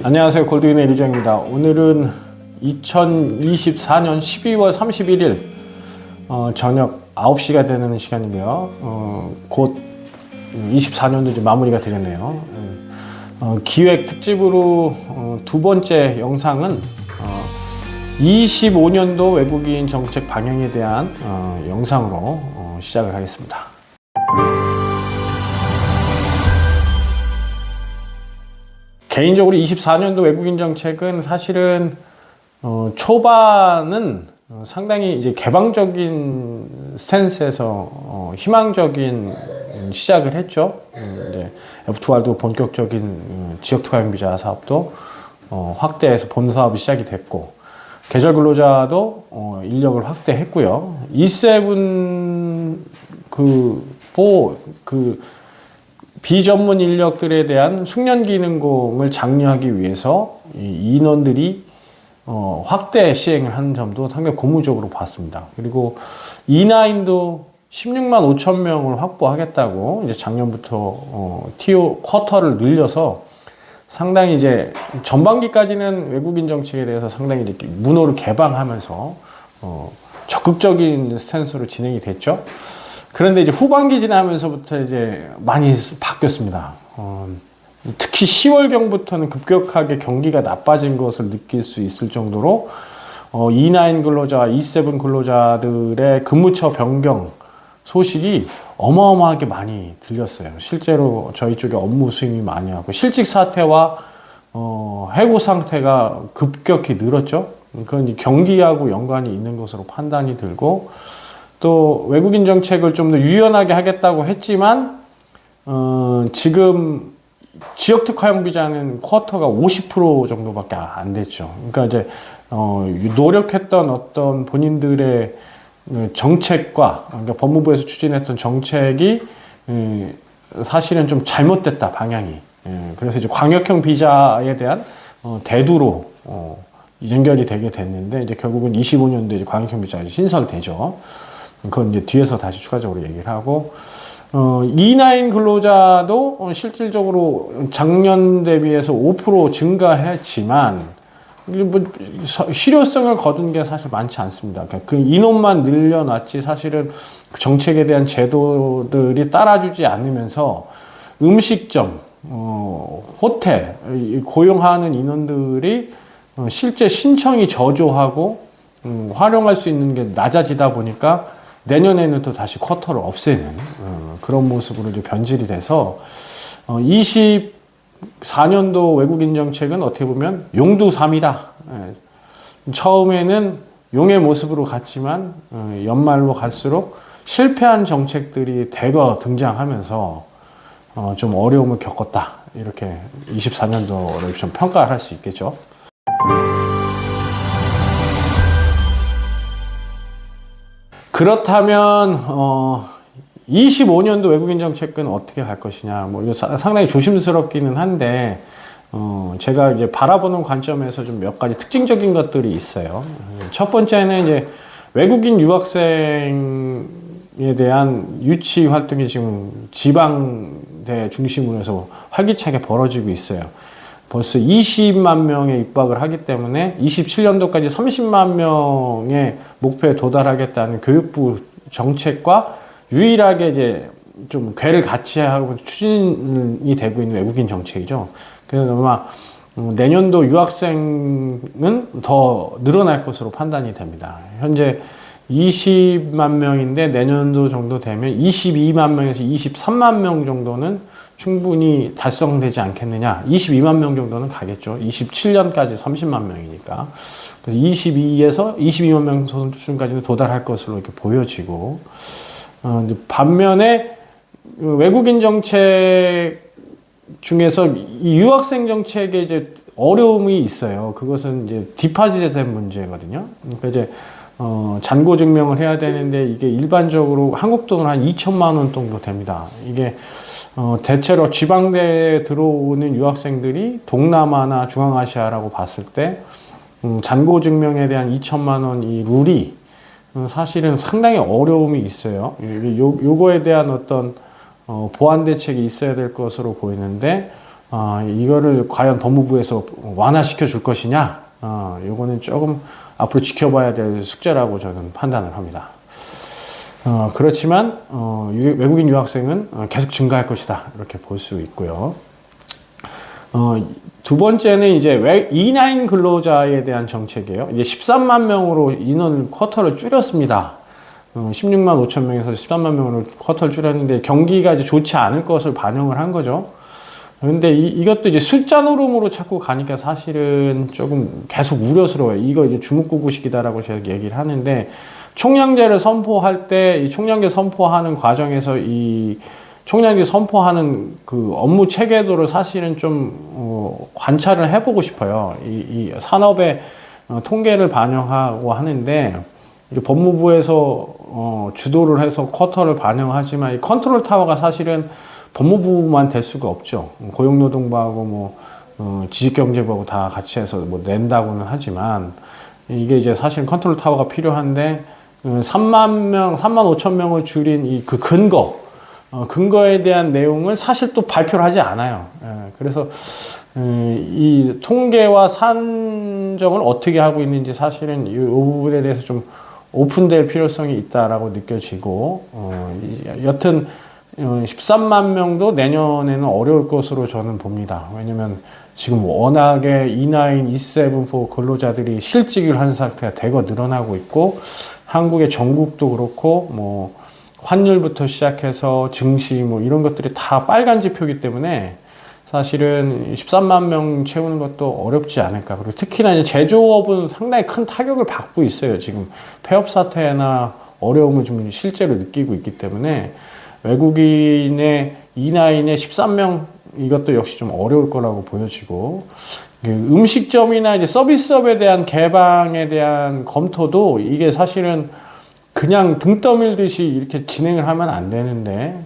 안녕하세요. 골드윈의 리정입니다. 오늘은 2024년 12월 31일 저녁 9시가 되는 시간인데요. 곧 24년도 이제 마무리가 되겠네요. 기획 특집으로 두 번째 영상은 25년도 외국인 정책 방향에 대한 영상으로 시작을 하겠습니다. 개인적으로 24년도 외국인 정책은 사실은 초반은 상당히 이제 개방적인 스탠스에서 희망적인 시작을 했죠. 이제 F2R도 본격적인 지역 투과형 비자 사업도 확대해서 본 사업이 시작이 됐고, 계절 근로자도 인력을 확대했고요. E7 비전문 인력들에 대한 숙련 기능공을 장려하기 위해서 이 인원들이 확대 시행을 하는 점도 상당히 고무적으로 봤습니다. 그리고 E9도 16만 5천 명을 확보하겠다고 이제 작년부터 TO 쿼터를 늘려서 상당히 이제 전반기까지는 외국인 정책에 대해서 상당히 이렇게 문호를 개방하면서 적극적인 스탠스로 진행이 됐죠. 그런데 이제 후반기 지나면서부터 이제 많이 바뀌었습니다. 특히 10월경부터는 급격하게 경기가 나빠진 것을 느낄 수 있을 정도로 E9 근로자와 E7 근로자들의 근무처 변경 소식이 어마어마하게 많이 들렸어요. 실제로 저희 쪽에 업무 수임이 많이 하고 실직 사태와 해고 상태가 급격히 늘었죠. 그건 이제 경기하고 연관이 있는 것으로 판단이 들고, 또 외국인 정책을 좀 더 유연하게 하겠다고 했지만 지금 지역 특화형 비자는 쿼터가 50% 정도밖에 안 됐죠. 그러니까 이제 노력했던 어떤 본인들의 정책과, 그러니까 법무부에서 추진했던 정책이 사실은 좀 잘못됐다, 방향이. 그래서 이제 광역형 비자에 대한 대두로 연결이 되게 됐는데, 이제 결국은 25년도에 이제 광역형 비자가 신설되죠. 그건 이제 뒤에서 다시 추가적으로 얘기를 하고, E9 근로자도 실질적으로 작년 대비해서 5% 증가했지만, 뭐 실효성을 거둔 게 사실 많지 않습니다. 그러니까 그 인원만 늘려놨지 사실은 그 정책에 대한 제도들이 따라주지 않으면서 음식점, 호텔, 고용하는 인원들이 실제 신청이 저조하고 활용할 수 있는 게 낮아지다 보니까 내년에는 또 다시 쿼터를 없애는 그런 모습으로 이제 변질이 돼서 24년도 외국인 정책은 어떻게 보면 용두삼이다. 처음에는 용의 모습으로 갔지만 연말로 갈수록 실패한 정책들이 대거 등장하면서 좀 어려움을 겪었다. 이렇게 24년도를 좀 평가를 할 수 있겠죠. 그렇다면 25년도 외국인 정책은 어떻게 갈 것이냐, 뭐 이거 상당히 조심스럽기는 한데 제가 이제 바라보는 관점에서 좀 몇 가지 특징적인 것들이 있어요. 첫 번째는 이제 외국인 유학생에 대한 유치 활동이 지금 지방대 중심으로 해서 활기차게 벌어지고 있어요. 벌써 20만 명에 육박을 하기 때문에 27년도까지 30만 명의 목표에 도달하겠다는 교육부 정책과 유일하게 이제 좀 궤를 같이 하고 추진이 되고 있는 외국인 정책이죠. 그래서 아마 내년도 유학생은 더 늘어날 것으로 판단이 됩니다. 현재 20만 명인데 내년도 정도 되면 22만 명에서 23만 명 정도는 충분히 달성되지 않겠느냐. 22만 명 정도는 가겠죠. 27년까지 30만 명이니까. 그래서 22에서 22만 명 수준까지는 도달할 것으로 이렇게 보여지고, 반면에 외국인 정책 중에서 이 유학생 정책에 이제 어려움이 있어요. 그것은 이제 디파짓에 대한 문제거든요. 그러니까 이제 잔고 증명을 해야 되는데 이게 일반적으로 한국 돈으로 한 2천만 원 정도 됩니다. 이게 대체로 지방대에 들어오는 유학생들이 동남아나 중앙아시아라고 봤을 때 잔고 증명에 대한 2천만 원 이 룰이 사실은 상당히 어려움이 있어요. 요거에 대한 어떤 보완 대책이 있어야 될 것으로 보이는데 이거를 과연 법무부에서 완화시켜 줄 것이냐, 요거는 조금 앞으로 지켜봐야 될 숙제라고 저는 판단을 합니다. 그렇지만 외국인 유학생은 계속 증가할 것이다, 이렇게 볼 수 있고요. 두 번째는 이제 E9 근로자에 대한 정책이에요. 이제 13만 명으로 인원 쿼터를 줄였습니다. 16만 5천 명에서 13만 명으로 쿼터를 줄였는데 경기가 이제 좋지 않을 것을 반영을 한 거죠. 근데 이것도 이제 숫자 노름으로 자꾸 가니까 사실은 조금 계속 우려스러워요. 이거 이제 주묵구구식이다라고 제가 얘기를 하는데, 총량제를 선포할 때 이 총량제 선포하는 과정에서 이 총량제 선포하는 그 업무 체계도를 사실은 좀 관찰을 해보고 싶어요. 이 산업의 통계를 반영하고 하는데, 이게 법무부에서 주도를 해서 쿼터를 반영하지만 이 컨트롤 타워가 사실은 법무부만 될 수가 없죠. 고용노동부하고 지식경제부하고 다 같이 해서 낸다고는 하지만, 이게 이제 사실 컨트롤 타워가 필요한데 3만 5천 명을 줄인 그 근거에 대한 내용을 사실 또 발표를 하지 않아요. 그래서 이 통계와 산정을 어떻게 하고 있는지 사실은 이 부분에 대해서 좀 오픈될 필요성이 있다라고 느껴지고, 여튼 13만 명도 내년에는 어려울 것으로 저는 봅니다. 왜냐면 지금 워낙에 E9, E7 근로자들이 실직을 하는 상태가 대거 늘어나고 있고, 한국의 전국도 그렇고 환율부터 시작해서 증시 이런 것들이 다 빨간 지표이기 때문에 사실은 13만 명 채우는 것도 어렵지 않을까. 그리고 특히나 이제 제조업은 상당히 큰 타격을 받고 있어요. 지금 폐업 사태나 어려움을 좀 실제로 느끼고 있기 때문에 외국인의 E9의 13명 이것도 역시 좀 어려울 거라고 보여지고, 음식점이나 이제 서비스업에 대한 개방에 대한 검토도 이게 사실은 그냥 등 떠밀듯이 이렇게 진행을 하면 안 되는데,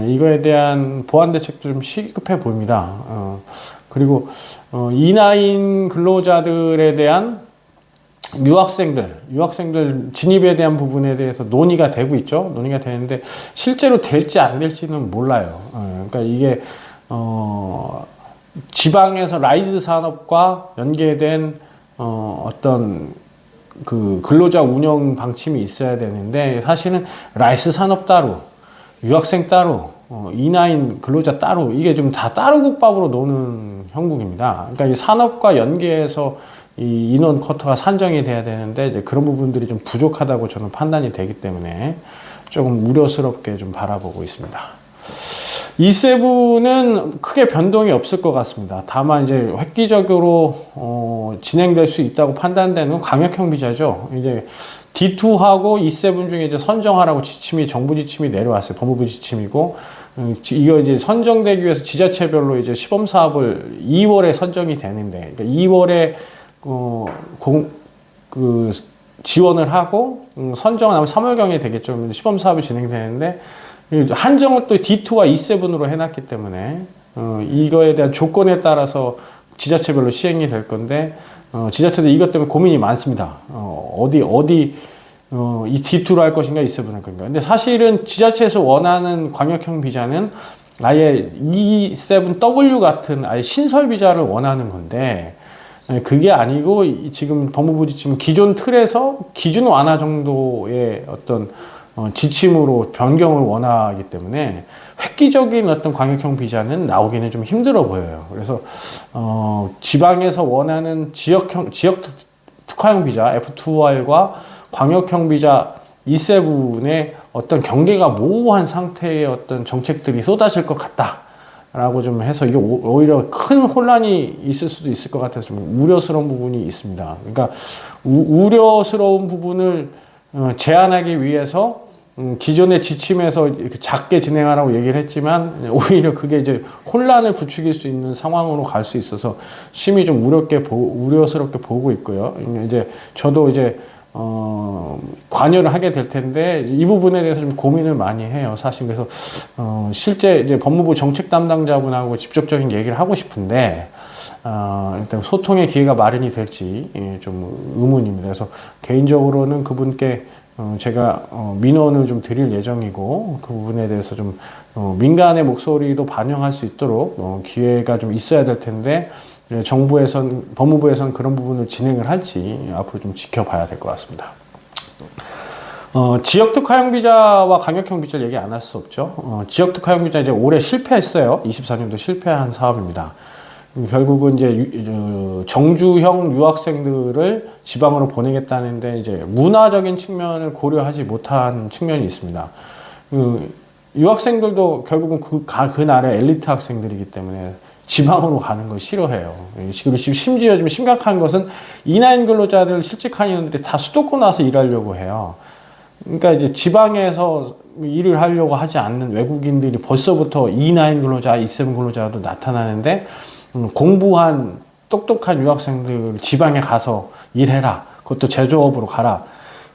이거에 대한 보완 대책도 좀 시급해 보입니다. 그리고 E9 근로자들에 대한 유학생들 진입에 대한 부분에 대해서 논의가 되고 있죠. 논의가 되는데 실제로 될지 안 될지는 몰라요. 그러니까 이게 지방에서 라이즈 산업과 연계된 어떤 그 근로자 운영 방침이 있어야 되는데, 사실은 라이스 산업 따로, 유학생 따로, E9 근로자 따로, 이게 좀 다 따로 국밥으로 노는 형국입니다. 그러니까 이 산업과 연계해서 이 인원 쿼터가 산정이 돼야 되는데, 이제 그런 부분들이 좀 부족하다고 저는 판단이 되기 때문에 조금 우려스럽게 좀 바라보고 있습니다. E7은 크게 변동이 없을 것 같습니다. 다만 이제 획기적으로 진행될 수 있다고 판단되는 광역형 비자죠. 이제 D2하고 E7 중에 이제 선정하라고 정부 지침이 내려왔어요. 법무부 지침이고, 이거 이제 선정되기 위해서 지자체별로 이제 시범 사업을 2월에 선정이 되는데, 그러니까 2월에 지원을 하고 선정은 아마 3월경에 되겠죠. 시범 사업이 진행되는데, 한정은 또 D2와 E7으로 해놨기 때문에 이거에 대한 조건에 따라서 지자체별로 시행이 될 건데, 지자체도 이것 때문에 고민이 많습니다. 이 D2로 할 것인가 E7로 할 것인가. 근데 사실은 지자체에서 원하는 광역형 비자는 아예 E7W 같은 아예 신설 비자를 원하는 건데, 그게 아니고 지금 법무부 지침 기존 틀에서 기준 완화 정도의 어떤 지침으로 변경을 원하기 때문에 획기적인 어떤 광역형 비자는 나오기는 좀 힘들어 보여요. 그래서 지방에서 원하는 지역 특화형 비자 F2R과 광역형 비자 E7의 어떤 경계가 모호한 상태의 어떤 정책들이 쏟아질 것 같다라고 좀 해서 이게 오히려 큰 혼란이 있을 수도 있을 것 같아서 좀 우려스러운 부분이 있습니다. 그러니까 우려스러운 부분을 제한하기 위해서 기존의 지침에서 이렇게 작게 진행하라고 얘기를 했지만, 오히려 그게 이제 혼란을 부추길 수 있는 상황으로 갈 수 있어서 심히 좀 우려스럽게 보고 있고요. 이제 저도 이제 관여를 하게 될 텐데 이 부분에 대해서 좀 고민을 많이 해요. 사실 그래서 실제 이제 법무부 정책 담당자분하고 직접적인 얘기를 하고 싶은데, 일단 소통의 기회가 마련이 될지 좀 의문입니다. 그래서 개인적으로는 그분께 제가 민원을 좀 드릴 예정이고 그 부분에 대해서 좀 민간의 목소리도 반영할 수 있도록 기회가 좀 있어야 될 텐데 법무부에선 그런 부분을 진행을 할지 앞으로 좀 지켜봐야 될 것 같습니다. 지역 특화형 비자와 강력형 비자를 얘기 안 할 수 없죠. 지역 특화형 비자 이제 올해 실패했어요. 24년도 실패한 사업입니다. 결국은 이제 정주형 유학생들을 지방으로 보내겠다는데 이제 문화적인 측면을 고려하지 못한 측면이 있습니다. 유학생들도 결국은 그 나라의 엘리트 학생들이기 때문에 지방으로 가는 걸 싫어해요. 그리고 심지어 좀 심각한 것은 E9 근로자들 실직한 인원들이 다 수도권 와서 일하려고 해요. 그러니까 이제 지방에서 일을 하려고 하지 않는 외국인들이 벌써부터 E9 근로자, E7 근로자도 나타나는데 공부한 똑똑한 유학생들 지방에 가서 일해라. 그것도 제조업으로 가라.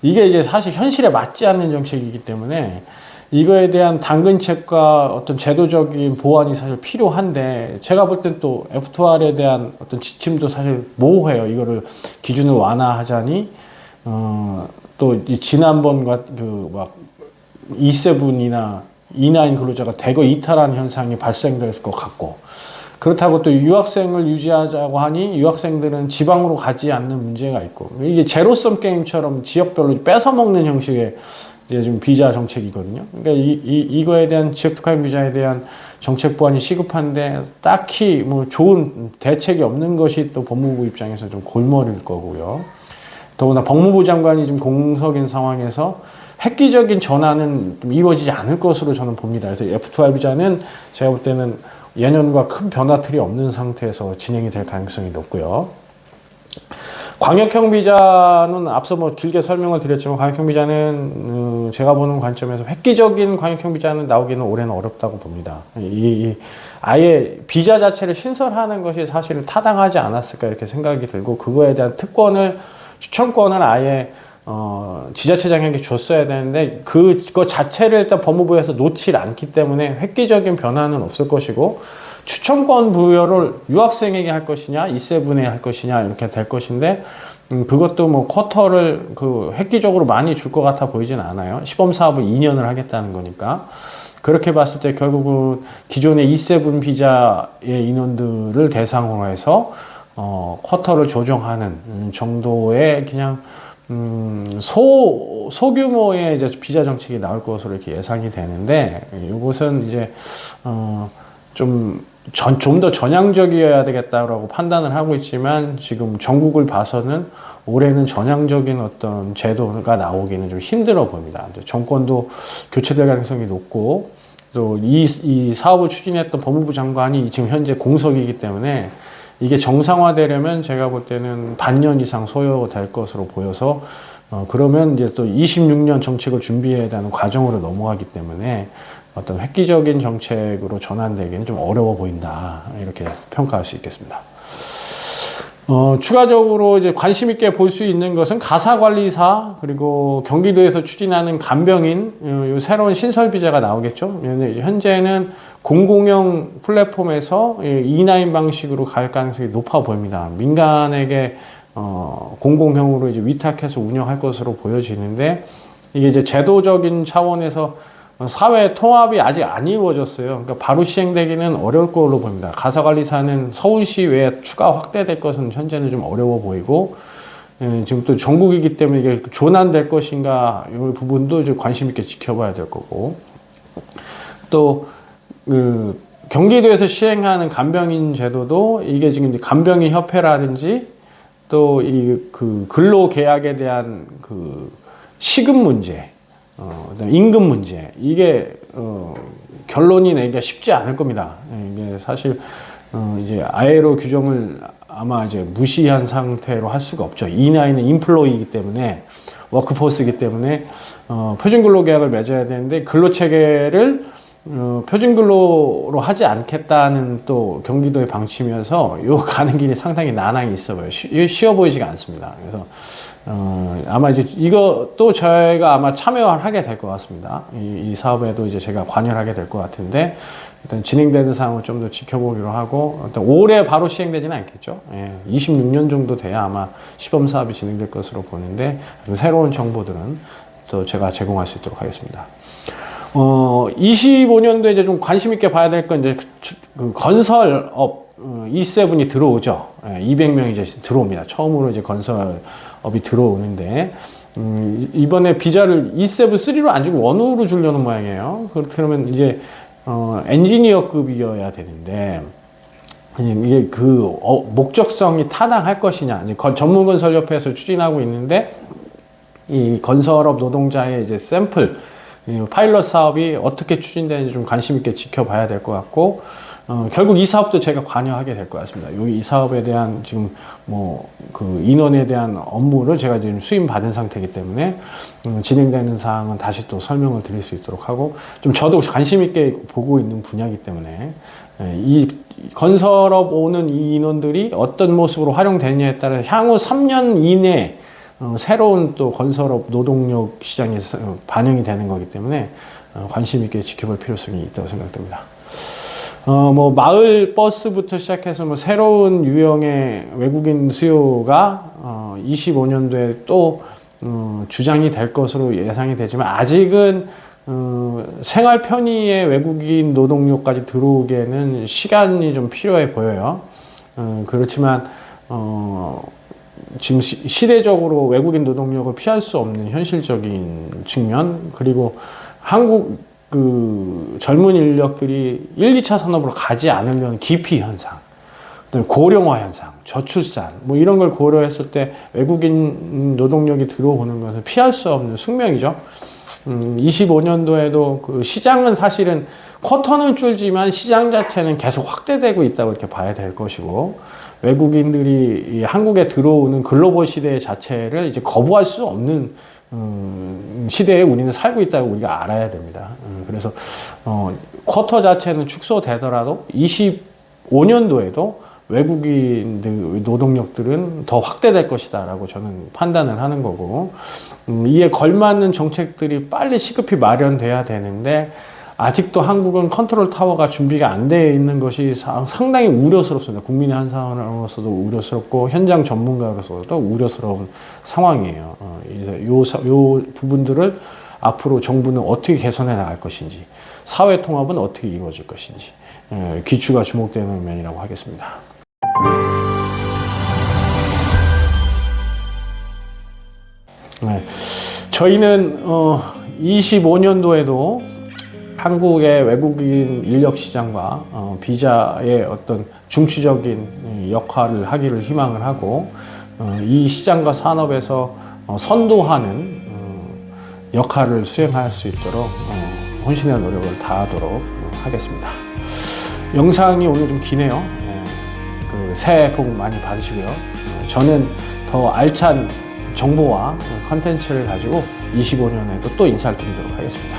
이게 이제 사실 현실에 맞지 않는 정책이기 때문에 이거에 대한 당근책과 어떤 제도적인 보완이 사실 필요한데 제가 볼 땐 또 F2R에 대한 어떤 지침도 사실 모호해요. 이거를 기준을 완화하자니 또 지난번과 막 E7이나 E9 근로자가 대거 이탈한 현상이 발생될 것 같고 그렇다고 또 유학생을 유지하자고 하니 유학생들은 지방으로 가지 않는 문제가 있고 이게 제로섬 게임처럼 지역별로 뺏어먹는 형식의 이제 지금 비자 정책이거든요. 그러니까 이거에 대한 지역 특화형 비자에 대한 정책 보완이 시급한데 딱히 뭐 좋은 대책이 없는 것이 또 법무부 입장에서 좀 골머리일 거고요. 더구나 법무부 장관이 지금 공석인 상황에서 획기적인 전환은 좀 이루어지지 않을 것으로 저는 봅니다. 그래서 F2R 비자는 제가 볼 때는 예년과 큰 변화 틀이 없는 상태에서 진행이 될 가능성이 높고요. 광역형 비자는 앞서 뭐 길게 설명을 드렸지만 광역형 비자는 제가 보는 관점에서 획기적인 광역형 비자는 나오기는 올해는 어렵다고 봅니다. 아예 비자 자체를 신설하는 것이 사실은 타당하지 않았을까 이렇게 생각이 들고 그거에 대한 추천권을 아예 지자체장에게 줬어야 되는데 그거 자체를 일단 법무부에서 놓질 않기 때문에 획기적인 변화는 없을 것이고 추천권 부여를 유학생에게 할 것이냐 E7에 할 것이냐 이렇게 될 것인데 그것도 뭐 쿼터를 획기적으로 많이 줄 것 같아 보이진 않아요. 시범 사업을 2년을 하겠다는 거니까 그렇게 봤을 때 결국은 기존의 E7 비자의 인원들을 대상으로 해서 쿼터를 조정하는 정도의 그냥 소규모의 이제 비자 정책이 나올 것으로 이렇게 예상이 되는데 이것은 이제 좀 더 전향적이어야 되겠다라고 판단을 하고 있지만 지금 전국을 봐서는 올해는 전향적인 어떤 제도가 나오기는 좀 힘들어 보입니다. 정권도 교체될 가능성이 높고 또 이 사업을 추진했던 법무부 장관이 지금 현재 공석이기 때문에 이게 정상화되려면 제가 볼 때는 반년 이상 소요될 것으로 보여서 그러면 이제 또 26년 정책을 준비해야 되는 과정으로 넘어가기 때문에 어떤 획기적인 정책으로 전환되기는 좀 어려워 보인다 이렇게 평가할 수 있겠습니다. 추가적으로 이제 관심 있게 볼 수 있는 것은 가사관리사 그리고 경기도에서 추진하는 간병인 요 새로운 신설 비자가 나오겠죠. 현재는 공공형 플랫폼에서 E9 방식으로 갈 가능성이 높아 보입니다. 민간에게 공공형으로 이제 위탁해서 운영할 것으로 보여지는데 이게 이제 제도적인 차원에서 사회 통합이 아직 안 이루어졌어요. 그러니까 바로 시행되기는 어려울 걸로 보입니다. 가사관리사는 서울시 외에 추가 확대될 것은 현재는 좀 어려워 보이고 지금 또 전국이기 때문에 이게 전환될 것인가 이 부분도 좀 관심 있게 지켜봐야 될 거고 또 경기도에서 시행하는 간병인 제도도 이게 지금 이제 간병인 협회라든지 또 근로계약에 대한 시급 문제 임금 문제 이게 결론이 내기가 쉽지 않을 겁니다. 이게 사실 이제 아예로 규정을 아마 이제 무시한 상태로 할 수가 없죠. E9은 인플로이이기 때문에 워크포스이기 때문에 표준 근로 계약을 맺어야 되는데 근로 체계를 표준 근로로 하지 않겠다는 또 경기도의 방침이어서 요 가는 길이 상당히 난항이 있어 보여요. 쉬워 보이지가 않습니다. 그래서 아마 이제 이것도 저희가 아마 참여를 하게 될 것 같습니다. 이 사업에도 이제 제가 관여를 하게 될 것 같은데, 일단 진행되는 상황을 좀 더 지켜보기로 하고, 일단 올해 바로 시행되지는 않겠죠. 26년 정도 돼야 아마 시범 사업이 진행될 것으로 보는데, 새로운 정보들은 또 제가 제공할 수 있도록 하겠습니다. 25년도에 이제 좀 관심 있게 봐야 될 건 이제 그 건설업 E7이 들어오죠. 200명이 이제 들어옵니다. 처음으로 이제 건설업이 들어오는데, 이번에 비자를 E7 3로 안 주고 1으로 주려는 모양이에요. 그러면 이제, 엔지니어급이어야 되는데, 이게 그, 목적성이 타당할 것이냐. 전문건설협회에서 추진하고 있는데, 이 건설업 노동자의 이제 샘플, 파일럿 사업이 어떻게 추진되는지 좀 관심 있게 지켜봐야 될 것 같고, 결국 이 사업도 제가 관여하게 될 것 같습니다. 이 사업에 대한 지금 그 인원에 대한 업무를 제가 지금 수임 받은 상태이기 때문에 진행되는 사항은 다시 또 설명을 드릴 수 있도록 하고, 좀 저도 관심 있게 보고 있는 분야이기 때문에 이 건설업 오는 이 인원들이 어떤 모습으로 활용되느냐에 따라 향후 3년 이내 새로운 또 건설업 노동력 시장에 반영이 되는 거기 때문에 관심 있게 지켜볼 필요성이 있다고 생각됩니다. 마을 버스부터 시작해서 새로운 유형의 외국인 수요가 25년도에 또 주장이 될 것으로 예상이 되지만, 아직은 생활 편의의 외국인 노동력까지 들어오기에는 시간이 좀 필요해 보여요. 그렇지만 지금 시대적으로 외국인 노동력을 피할 수 없는 현실적인 측면, 그리고 한국 그 젊은 인력들이 1, 2차 산업으로 가지 않으려는 기피 현상, 고령화 현상, 저출산, 이런 걸 고려했을 때 외국인 노동력이 들어오는 것은 피할 수 없는 숙명이죠. 25년도에도 그 시장은 사실은 쿼터는 줄지만 시장 자체는 계속 확대되고 있다고 이렇게 봐야 될 것이고, 외국인들이 한국에 들어오는 글로벌 시대 자체를 이제 거부할 수 없는 시대에 우리는 살고 있다고 우리가 알아야 됩니다. 그래서 쿼터 자체는 축소되더라도 25년도에도 외국인 노동력들은 더 확대될 것이다라고 저는 판단을 하는 거고, 이에 걸맞는 정책들이 빨리 시급히 마련돼야 되는데, 아직도 한국은 컨트롤 타워가 준비가 안 되어 있는 것이 상당히 우려스럽습니다. 국민의 한 사람으로서도 우려스럽고 현장 전문가로서도 우려스러운 상황이에요. 요 부분들을 앞으로 정부는 어떻게 개선해 나갈 것인지, 사회 통합은 어떻게 이루어질 것인지 귀추가 주목되는 면이라고 하겠습니다. 네. 저희는 25년도에도 한국의 외국인 인력 시장과 비자의 어떤 중추적인 역할을 하기를 희망을 하고, 이 시장과 산업에서 선도하는 역할을 수행할 수 있도록 혼신의 노력을 다하도록 하겠습니다. 영상이 오늘 좀 기네요. 새해 복 많이 받으시고요. 저는 더 알찬 정보와 컨텐츠를 가지고 25년에도 또 인사를 드리도록 하겠습니다.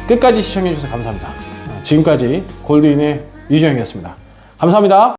끝까지 시청해주셔서 감사합니다. 지금까지 골드인의 유지영이었습니다. 감사합니다.